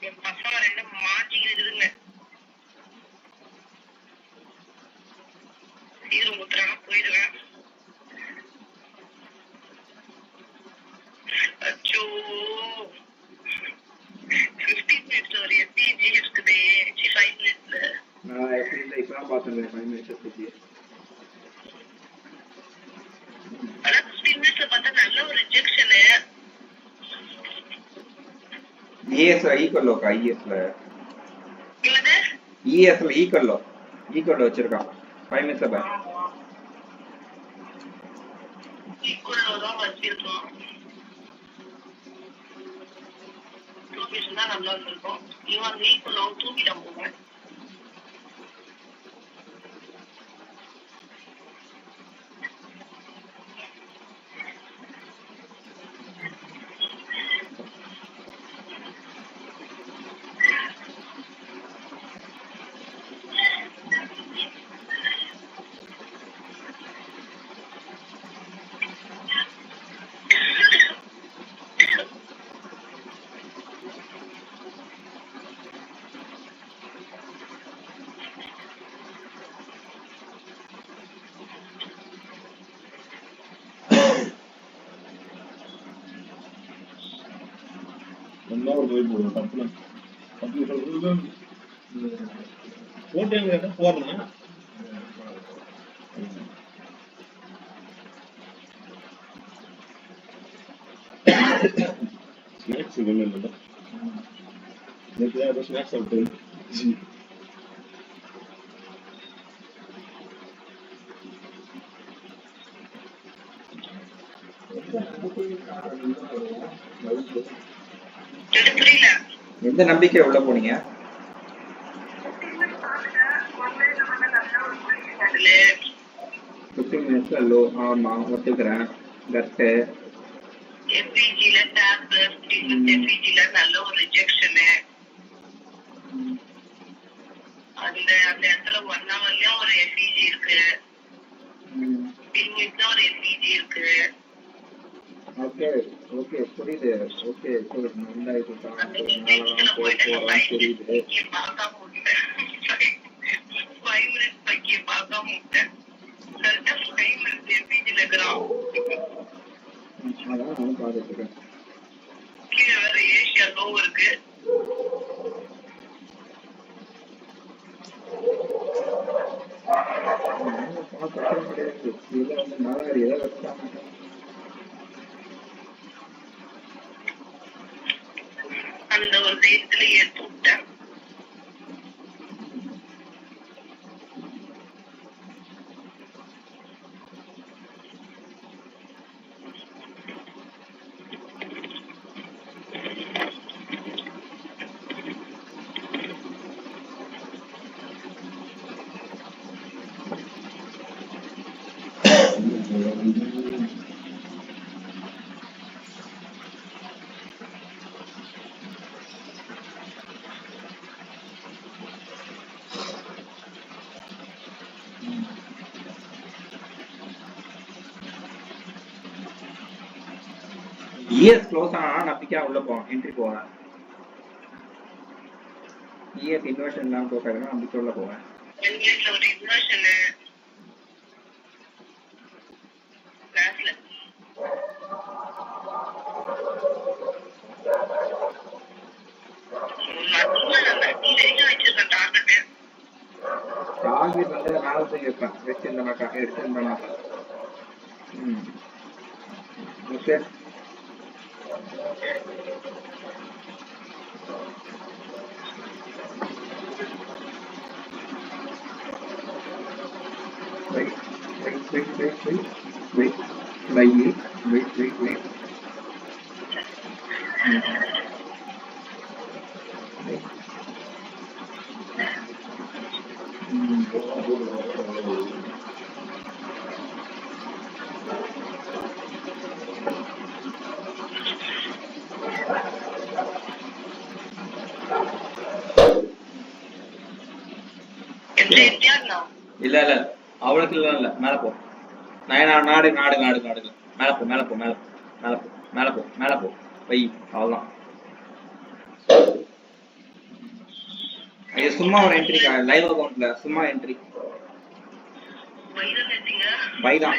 என் பசங்க ரெண்டும் மாட்டிக்கிதுங்க. சீரம் ஊத்துறாங்க, போயிடுவேன். அச்சோ 15 minutes ஒரு எஸ்பிஜி இருக்குதே. 5 minutesல நான் எஃப்ஐஜி இப்பதான் பார்த்தேன் 5 minutes எஃப்ஐஜி. ஆனா 15 minutesல பார்த்தா நல்ல ஒரு ரிஜெக்ஷனு. இஎஸ்ல ஈக்குவல் லோக்கா, இஎஸ்ல என்னது இஎஸ்ல ஈக்குவல் லோ வச்சிருக்கான் 5 minutes பை. ஈக்குவல் தான் வச்சிருக்கோம். 2 minutes தான் நல்லா இருக்கும். இவன் ஈக்குவல் தூக்கிட்டான் போவேன். நல்லா ஒரு போய் போடுவோம். தப்புல போட்டேன்னு கேட்டா போடுறேன். ஸ்நாக்ஸ் ஒன்றும் இல்லை, நேற்று ஏதோ ஸ்நாக்ஸ் சாப்பிட்டு புரியல. எந்த நம்பிக்கை உள்ள போனீங்க? அதுல 15 minutesல லோ. ஆமா ஒத்துக்கிறேன். கட்டு எஃபிஜில டேப் எஃபிஜில நல்ல ஒரு ரிஜெக்ஷனு. அந்த அந்த இடத்துல 1 hourலயும் ஒரு எஃபிஜி இருக்கு. மினிட்ஸ்ல ஒரு எல்பிஜி இருக்கு. ஓகே ஓகே புரியுது. ஓகே சரி நல்லா இது தான். அந்த சரி எல்பிஜில மேலலாம் போயிட்டு போறோம் தெரியுது. பார்க்காம விட்டேன். 5 மினிட்ஸ் பைக்கிய பார்க்காம விட்டேன். கரெக்டா 5 மினிட்ஸ் எல்பிஜில இருக்கிறான். அதான் நானும் பார்த்துட்டு இருக்கேன். கீழே வேற ஏசியா லோ இருக்கு. பிரச்சனை கிடையாது. இதுல வந்து நாலாயிரம் ஏதாவது வச்சுட்டாங்க. அந்த ஒரு தைரியத்துல எடுத்து விட்டேன். இஎஸ் க்ளோஸ் ஆனா நம்பிக்கையா உள்ள போவேன். என்ட்ரி போவேன். இஎஸ் இன்வெர்ஷன் இல்லாம க்ளோஸ் ஆகிடும் நம்பிக்கை உள்ள போவேன். என்கேஜ்ல ஒரு இன்வர்ஷன் கிளாஸ்ல டார்கெட் வந்து மேல போய் வைப்பேன். வச்சிருந்தேனாக்கா எடுத்திருந்தேனாக்கா. Okay wait, wait. இல்ல இல்ல அவளுக்கு இல்ல மேல போ. நாடு மேல போ வை அவ்வளவுதான். இது சும்மா ஒரு என்ட்ரி லைவ் அக்கவுண்ட்ல சும்மா என்ட்ரி பை தான்.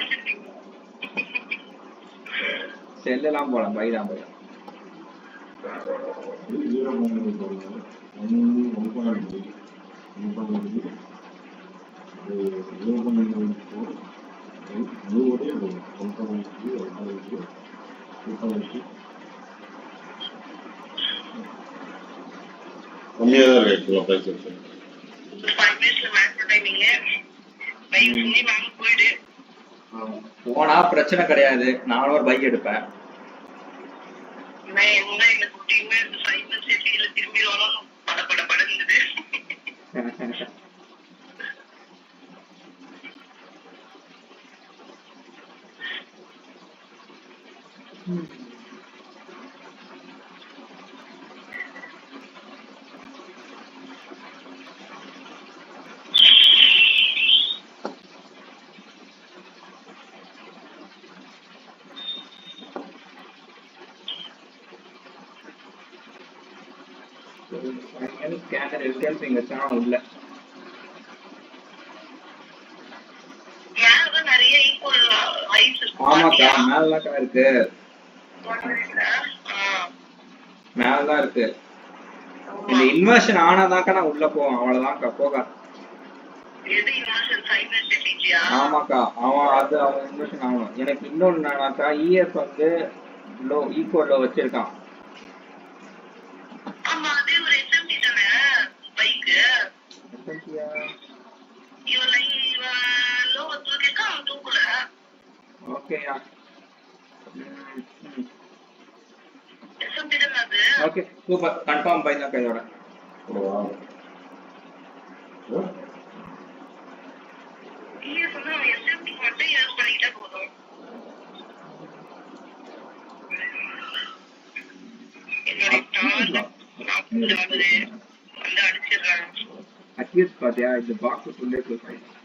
செல்லாம் போலாம் பை தான் போய் போனா பிரச்சனை கிடையாது. நானும் ஒரு பைக் எடுப்பேன். ஸ்கேனர் இருக்கு இங்க வச்சாலும் இல்ல. ஆமாக்கா மேலதான் இருக்கு. மேலதான் இருக்கு. இந்த இன்வர்ஷன் ஆனாதாக்கா நான் உள்ள போவேன். அவ்வளவுதான்க்கா போக. ஆமாக்கா அவன் அது அவன் இன்வர்ஷன் ஆகணும். எனக்கு இன்னொன்னாக்கா இஎஸ் வந்து லோ ஈக்குவல் லோ வச்சிருக்கான். ஓகேயா ஓகே சூப்பர் கன்ஃபார்ம் பை தான் கையோட. அட்லீஸ்ட் பாத்தியா இந்த பாக்ஸ் உள்ளே க்ளோஸ் ஆயிடுச்சு.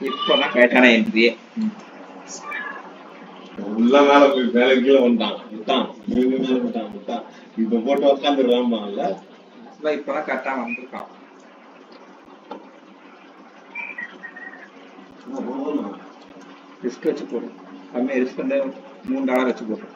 இப்பதான் கரெக்டான என்ட்ரியே. உள்ள மேல போய் மேல கீழே வந்துட்டான் விட்டான் விட்டான் இப்ப போட்டு உட்காந்துடுறான்ல. இப்பதான் கரெக்டா வந்திருக்கான். ரிஸ்க் வச்சு போடும். கம்மியா ரிஸ்க் வந்து $3 வச்சு போடும்.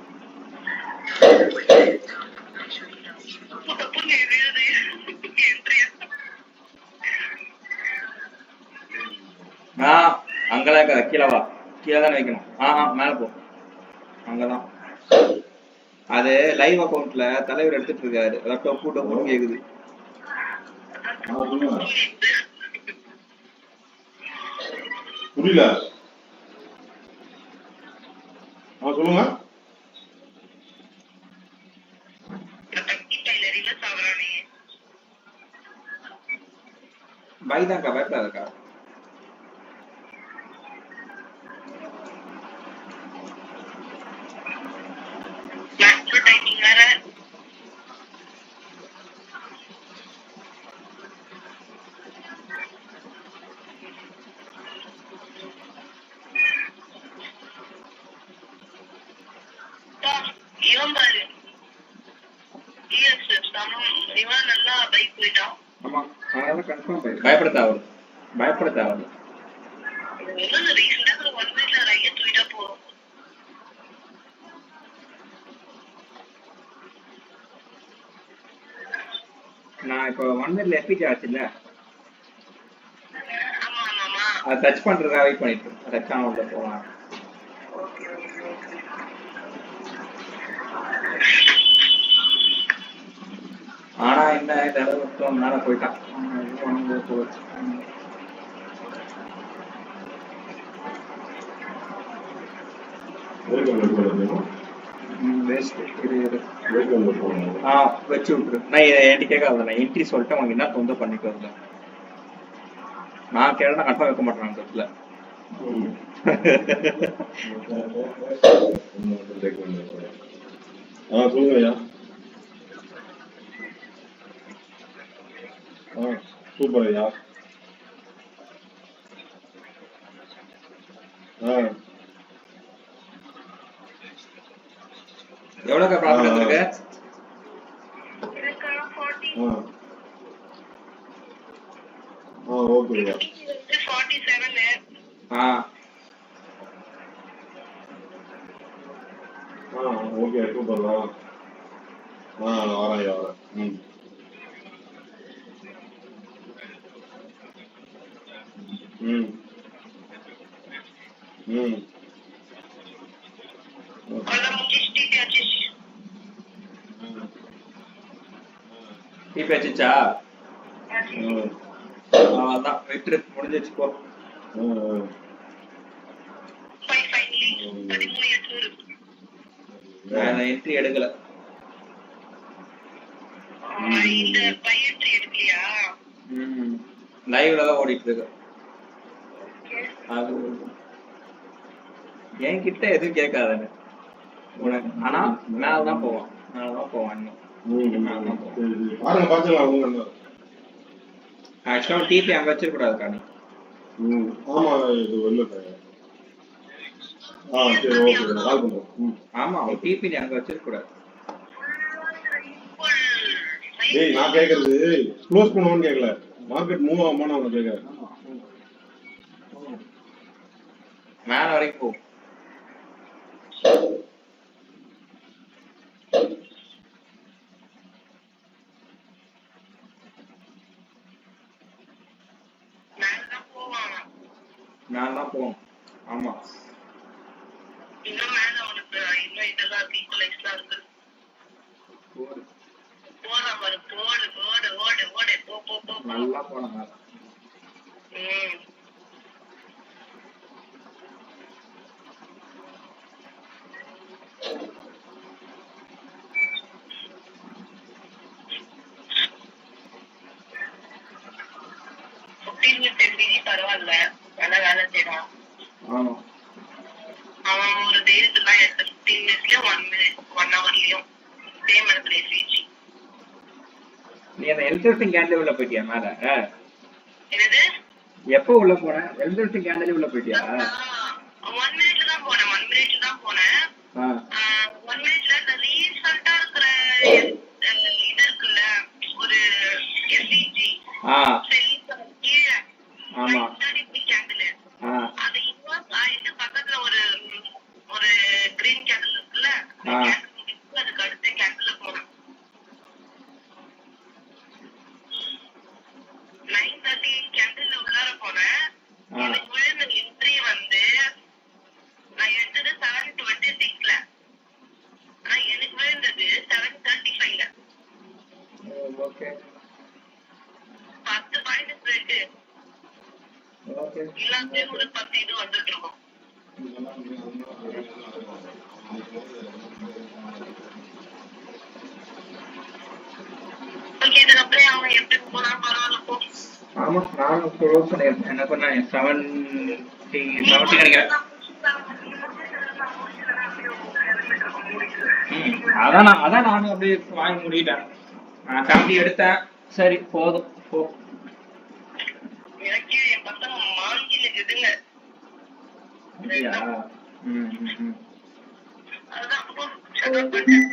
அங்கதான் இருக்காது. கீழே வா. கீழே தான் வைக்கணும். மேல போ. அங்கதான். அது லைவ் அக்கௌண்ட்ல தலைவர் எடுத்துட்டு இருக்காரு. அதான் டொப்பு டொப்புன்னு கேக்குது. புரியல. சொல்லுங்க. பைதான்க்கா பயப்படாதக்கா. பயப்பட தேவை. பயப்பட தேவை. நான் இப்போ 1 minute எஃபிக் ஆச்சுல்ல, அதை டச் பண்றதா வெயிட் பண்ணிட்டு டச் ஆன உள்ள போகலாம். ஆனா என்ன மொத்தம் மேல போயிட்டான். வச்சு விட்டுரு. நான் என்கிட்ட கேட்காத. நான் என்ட்ரி சொல்லிட்டு அவங்க என்ன தொந்த பண்ணிட்டு வரல. நான் கேட்டா கன்ஃபார்ம் வைக்க மாட்டேன் அந்த இடத்துல. சொல்லுங்கய்யா. சூப்பர் ஐயா. எவ்வளவு ப்ராஃபிட் வந்திருக்கு? ஓகேயா. 47. ஓகே சூப்பர்டா. வரேன் வரேன். வச்சுச்சா அதான் வெற்றி முடிஞ்சிச்சு. போ நான் என்ட்ரி எடுக்கல. லைவ்ல தான் ஓடிட்டு இருக்கு. அது என்கிட்ட எதுவும் கேட்காதுன்னு உனக்கு. ஆனா மேலதான் போவான். ஆக்சுவலா டிபி அங்க வச்சிருக்கூடாது காணி. ஆமா டிபி நீ அங்க வச்சிருக்கூடாது. நான் கேக்குறது க்ளோஸ் பண்ணுவோன்னு கேட்கல. மார்க்கெட் மூவ் ஆகுமா நான் கேட்கறேன். மேல வரைக்கும் போ. மேலதான் போவோம். ஆமா இன்னும் மேல உனக்கு இன்னும் இதெல்லாம் இருக்கு, ஈக்குவலைஸ்லாம் இருக்கு. போற மாதிரி போடு ஓடு ஓடு ஓடு போ போ போ நல்லா போனாங்க. பரவாயில்ல, நல்லா வேலை செய்யறான். அவன் ஒரு தைரியத்துலாம் எடுத்த 15 மினிட்ஸ்லயும் 1 hourலயும் சேம் இடத்துல ரீச். நீ அந்த எலக்ட்ரிசிட்டி கேண்டில் உள்ள போயிட்டியா மேல? என்னது எப்போ உள்ள போன? எலக்ட்ரிசிட்டி கேண்டில் உள்ள போயிட்டியா? 1 மினிட்ல தான் போனேன். 1 மினிட்ல தான் போனேன். 1 மினிட்ல இந்த ரீசெண்டா இருக்கிற இது இருக்குல்ல ஒரு எல்இடி செல் கீழே ஆமா கேண்டில் அது இன்வெர்ட் ஆயிட்டு பக்கத்துல ஒரு ஒரு கிரீன் கேண்டில் இருக்குல்ல அதுக்கு அடுத்த கேண்டில் போனேன். 9:30 கேண்டில் உள்ளார போனேன். எனக்கு விழுந்த என்ட்ரி வந்து நான் எடுத்தது 7:26ல. ஆனா எனக்கு விழுந்தது 7:35ல. Okay 10 point spread. ஓகே எல்லாமே ஒரு 10 இது வந்துட்டு இருக்கும். ஓகே இதுக்கப்புறம் அவன் எப்படி போனா பரவாயில்ல போ. ஆமா நானும் க்ளோஸ் பண்ணிருக்கேன். என்ன பண்ணேன் 70 கிடைக்கிறேன். அதான் நானும் அப்படியே வாங்கி முடிட்டேன். நான் 70 எடுத்தேன். சரி போதும் போ. எனக்கு என் பசங்க மாங்கி நிக்குதுங்க. அதுதான் போ செட்டப் பண்ணிட்டேன்.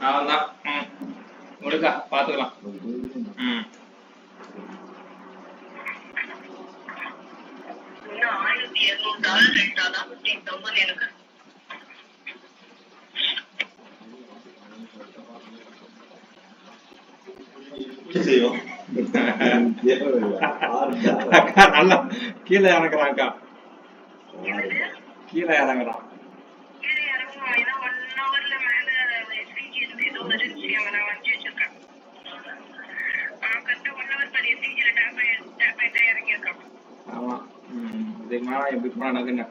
அதான் முடிக்கா பாத்துக்கலாம். இன்னும் $1,200 ரெண்டாதான் 15,000 எனக்கு. அக்கா நல்லா கீழே இறங்குறான். அக்கா கீழே இறங்குறான். கீழே இறங்குமா? ஏன்னா 1 ஹவர்ல மேல எஸ்பிஜி ஏதோ இருந்துச்சு. அவன் வச்சு வச்சிருக்கான். கரெக்டா 1 ஹவர் படி எஸ்பிஜில டேப் ஆயிட்டா இறங்கியிருக்கான். ஆமா இதுக்கு மேல எப்படி போனா நடக்குங்க.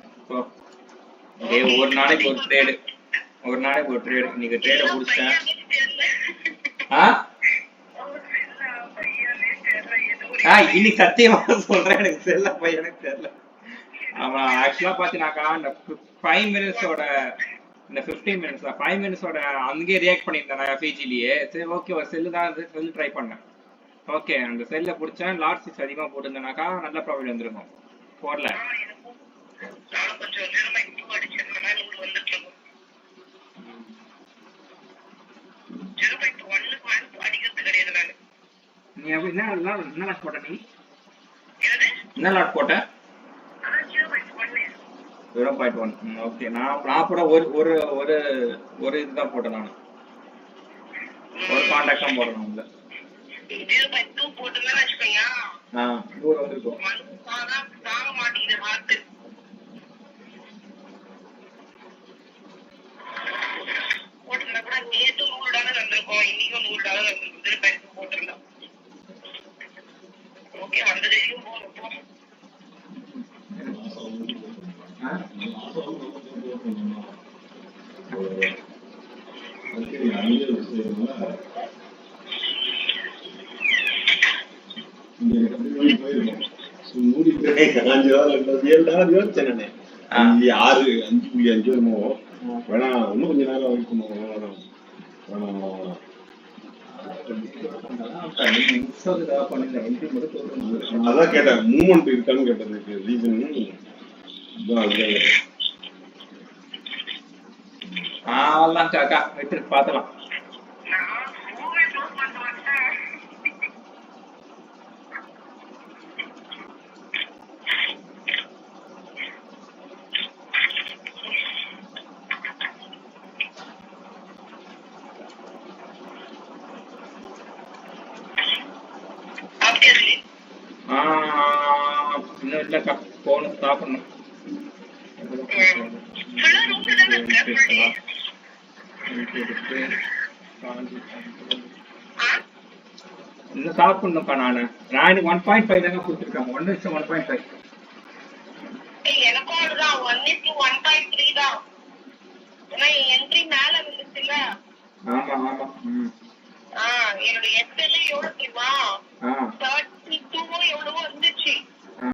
ஒரு நாளைக்கு ஒரு ட்ரேடு இன்னைக்கு ட்ரேட முடிச்சிட்டேன். இன்னைக்கு சத்தியமா சொல்றேன் எனக்கு தெரியல பையனுக்கு தெரியல. அவன் ஆக்சுவலா பாத்தீங்கன்னாக்கா இந்த 5 மினிட்ஸோட இந்த 15 மினிட்ஸ் 5 மினிட்ஸோட அங்கேயே ரியாக்ட் பண்ணியிருந்தேன் பிஜிலேயே. சரி ஓகே ஒரு செல்லு தான் செல் ட்ரை பண்ணேன். ஓகே அந்த செல்ல பிடிச்சேன். லாட் 6 அதிகமா போட்டுருந்தேனாக்கா நல்ல ப்ராஃபிட் வந்துருக்கும். போடல நீ என்ன லாட் போட்ட? நீ என்ன லாட் போட்ட? 0.1. ஓகே நான் கூட ஒரு ஒரு ஒரு இதுதான் போட்டேன். நான் ஒரு கான்டாக்ட் தான் போடுறேன். உள்ள 0.2 போட்டுதான் வச்சுக்கோங்க. நூறு வந்துருக்கும். தாங்க மாட்டேங்குது ஹார்ட். போட்டிருந்தா கூட நேற்று $100 வந்திருக்கும். இன்னைக்கும் $100 வந்திருக்கும். 0.2 போட்டிருந்தோம். ஓகே வந்ததையும் போகும். இன்னும் கொஞ்ச நேரம் அதான் கேட்டேன் மூவ்மெண்ட் இருக்கான்னு கேட்டதுக்கு ரீசன் காக்கா வெற்றி பாத்தலாம். இன்னும் இல்லக்கா போகணும் சாப்பிடணும். இன்னும் சாப்பிடணும்க்கா. நான் 1.5 தாங்க கொடுத்துருக்கேன். 1:1.5. எனக்கும் அதுதான் 1:1.3 தான். ஏன்னா என்ட்ரி மேல இருந்துச்சுல்ல. ஆமா என்னோட எஸ்எல்ஏ எவ்வளவு தெரியுமா? 32 எவ்வளவோ இருந்துச்சு.